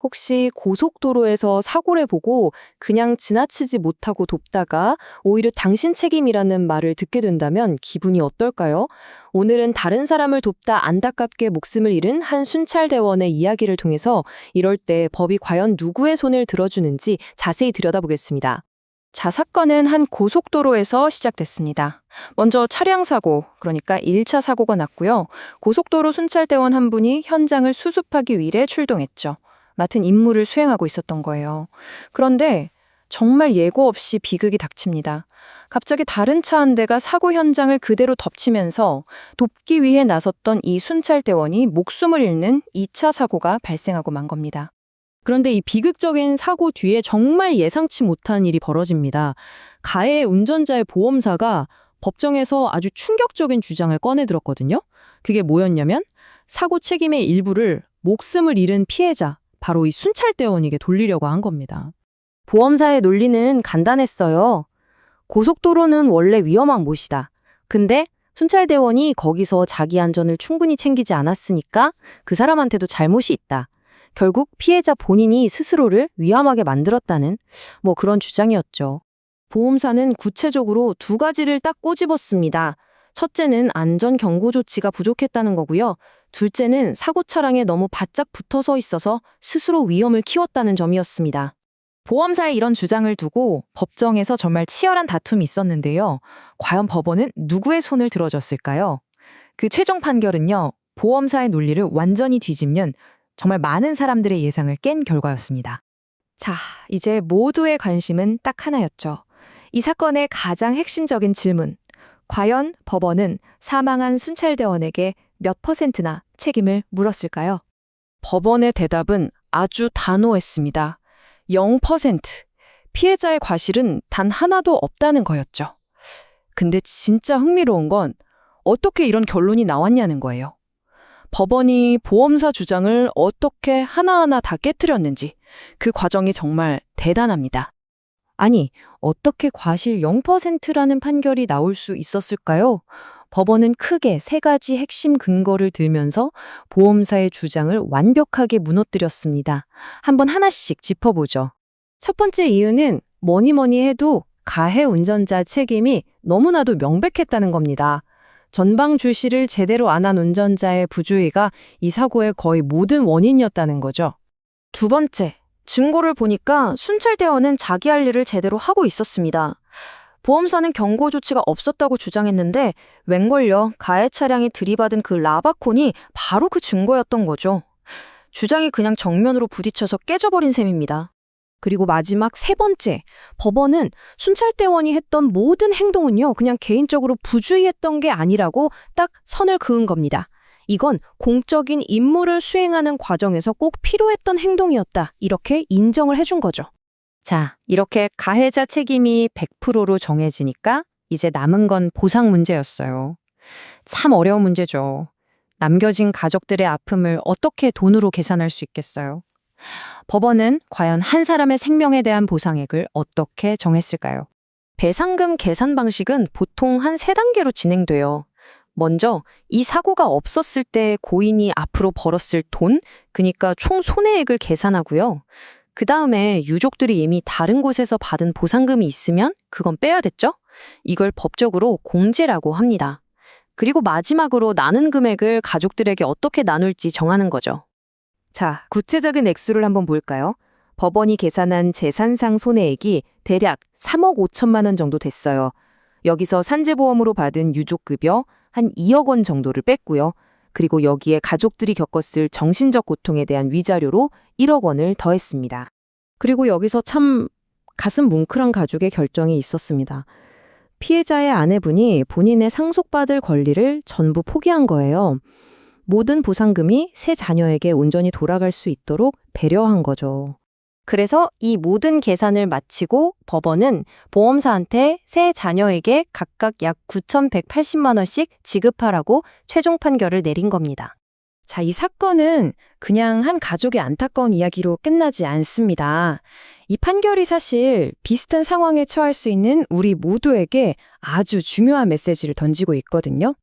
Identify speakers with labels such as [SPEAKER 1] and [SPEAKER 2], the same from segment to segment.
[SPEAKER 1] 혹시 고속도로에서 사고를 보고 그냥 지나치지 못하고 돕다가 오히려 당신 책임이라는 말을 듣게 된다면 기분이 어떨까요? 오늘은 다른 사람을 돕다 안타깝게 목숨을 잃은 한 순찰대원의 이야기를 통해서 이럴 때 법이 과연 누구의 손을 들어주는지 자세히 들여다보겠습니다.
[SPEAKER 2] 자, 사건은 한 고속도로에서 시작됐습니다. 먼저 차량 사고, 그러니까 1차 사고가 났고요. 고속도로 순찰대원 한 분이 현장을 수습하기 위해 출동했죠. 맡은 임무를 수행하고 있었던 거예요. 그런데 정말 예고 없이 비극이 닥칩니다. 갑자기 다른 차 한 대가 사고 현장을 그대로 덮치면서 돕기 위해 나섰던 이 순찰대원이 목숨을 잃는 2차 사고가 발생하고 만 겁니다.
[SPEAKER 3] 그런데 이 비극적인 사고 뒤에 정말 예상치 못한 일이 벌어집니다. 가해 운전자의 보험사가 법정에서 아주 충격적인 주장을 꺼내들었거든요. 그게 뭐였냐면 사고 책임의 일부를 목숨을 잃은 피해자, 바로 이 순찰대원에게 돌리려고 한 겁니다.
[SPEAKER 1] 보험사의 논리는 간단했어요. 고속도로는 원래 위험한 곳이다. 근데 순찰대원이 거기서 자기 안전을 충분히 챙기지 않았으니까 그 사람한테도 잘못이 있다. 결국 피해자 본인이 스스로를 위험하게 만들었다는 그런 주장이었죠. 보험사는 구체적으로 두 가지를 딱 꼬집었습니다. 첫째는 안전 경고 조치가 부족했다는 거고요. 둘째는 사고 차량에 너무 바짝 붙어 서 있어서 스스로 위험을 키웠다는 점이었습니다.
[SPEAKER 2] 보험사의 이런 주장을 두고 법정에서 정말 치열한 다툼이 있었는데요. 과연 법원은 누구의 손을 들어줬을까요? 그 최종 판결은요, 보험사의 논리를 완전히 뒤집는 정말 많은 사람들의 예상을 깬 결과였습니다. 자, 이제 모두의 관심은 딱 하나였죠. 이 사건의 가장 핵심적인 질문. 과연 법원은 사망한 순찰대원에게 몇 %나 책임을 물었을까요?
[SPEAKER 3] 법원의 대답은 아주 단호했습니다. 0%. 피해자의 과실은 단 하나도 없다는 거였죠. 근데 진짜 흥미로운 건 어떻게 이런 결론이 나왔냐는 거예요. 법원이 보험사 주장을 어떻게 하나하나 다 깨트렸는지 그 과정이 정말 대단합니다.
[SPEAKER 1] 아니, 어떻게 과실 0%라는 판결이 나올 수 있었을까요? 법원은 크게 세 가지 핵심 근거를 들면서 보험사의 주장을 완벽하게 무너뜨렸습니다. 한번 하나씩 짚어보죠. 첫 번째 이유는 뭐니 해도 가해 운전자 책임이 너무나도 명백했다는 겁니다. 전방 주시를 제대로 안 한 운전자의 부주의가 이 사고의 거의 모든 원인이었다는 거죠. 두 번째, 증거를 보니까 순찰대원은 자기 할 일을 제대로 하고 있었습니다. 보험사는 경고 조치가 없었다고 주장했는데 웬걸요, 가해 차량이 들이받은 그 라바콘이 바로 그 증거였던 거죠. 주장이 그냥 정면으로 부딪혀서 깨져버린 셈입니다. 그리고 마지막 세 번째, 법원은 순찰대원이 했던 모든 행동은요, 그냥 개인적으로 부주의했던 게 아니라고 딱 선을 그은 겁니다. 이건 공적인 임무를 수행하는 과정에서 꼭 필요했던 행동이었다. 이렇게 인정을 해준 거죠. 자, 이렇게 가해자 책임이 100%로 정해지니까 이제 남은 건 보상 문제였어요. 참 어려운 문제죠. 남겨진 가족들의 아픔을 어떻게 돈으로 계산할 수 있겠어요? 법원은 과연 한 사람의 생명에 대한 보상액을 어떻게 정했을까요? 배상금 계산 방식은 보통 한 3단계로 진행돼요. 먼저 이 사고가 없었을 때 고인이 앞으로 벌었을 돈, 그러니까 총 손해액을 계산하고요. 그 다음에 유족들이 이미 다른 곳에서 받은 보상금이 있으면 그건 빼야 됐죠? 이걸 법적으로 공제라고 합니다. 그리고 마지막으로 나눈 금액을 가족들에게 어떻게 나눌지 정하는 거죠. 자, 구체적인 액수를 한번 볼까요? 법원이 계산한 재산상 손해액이 대략 3억 5천만 원 정도 됐어요. 여기서 산재보험으로 받은 유족급여 한 2억 원 정도를 뺐고요. 그리고 여기에 가족들이 겪었을 정신적 고통에 대한 위자료로 1억 원을 더했습니다. 그리고 여기서 참 가슴 뭉클한 가족의 결정이 있었습니다. 피해자의 아내분이 본인의 상속받을 권리를 전부 포기한 거예요. 모든 보상금이 세 자녀에게 온전히 돌아갈 수 있도록 배려한 거죠. 그래서 이 모든 계산을 마치고 법원은 보험사한테 세 자녀에게 각각 약 9,180만 원씩 지급하라고 최종 판결을 내린 겁니다. 자, 이 사건은 그냥 한 가족의 안타까운 이야기로 끝나지 않습니다. 이 판결이 사실 비슷한 상황에 처할 수 있는 우리 모두에게 아주 중요한 메시지를 던지고 있거든요.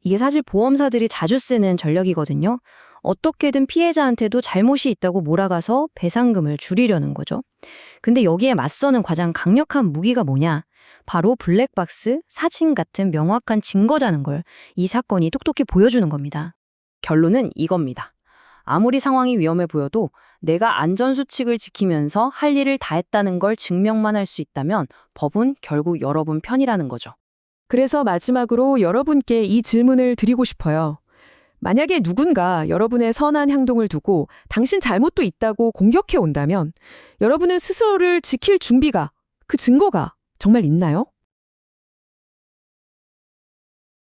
[SPEAKER 1] 이게 사실 보험사들이 자주 쓰는 전략이거든요. 어떻게든 피해자한테도 잘못이 있다고 몰아가서 배상금을 줄이려는 거죠. 근데 여기에 맞서는 가장 강력한 무기가 뭐냐? 바로 블랙박스, 사진 같은 명확한 증거자는 걸 이 사건이 똑똑히 보여주는 겁니다.
[SPEAKER 3] 결론은 이겁니다. 아무리 상황이 위험해 보여도 내가 안전수칙을 지키면서 할 일을 다했다는 걸 증명만 할 수 있다면 법은 결국 여러분 편이라는 거죠.
[SPEAKER 4] 그래서 마지막으로 여러분께 이 질문을 드리고 싶어요. 만약에 누군가 여러분의 선한 행동을 두고 당신 잘못도 있다고 공격해 온다면 여러분은 스스로를 지킬 준비가, 그 증거가 정말 있나요?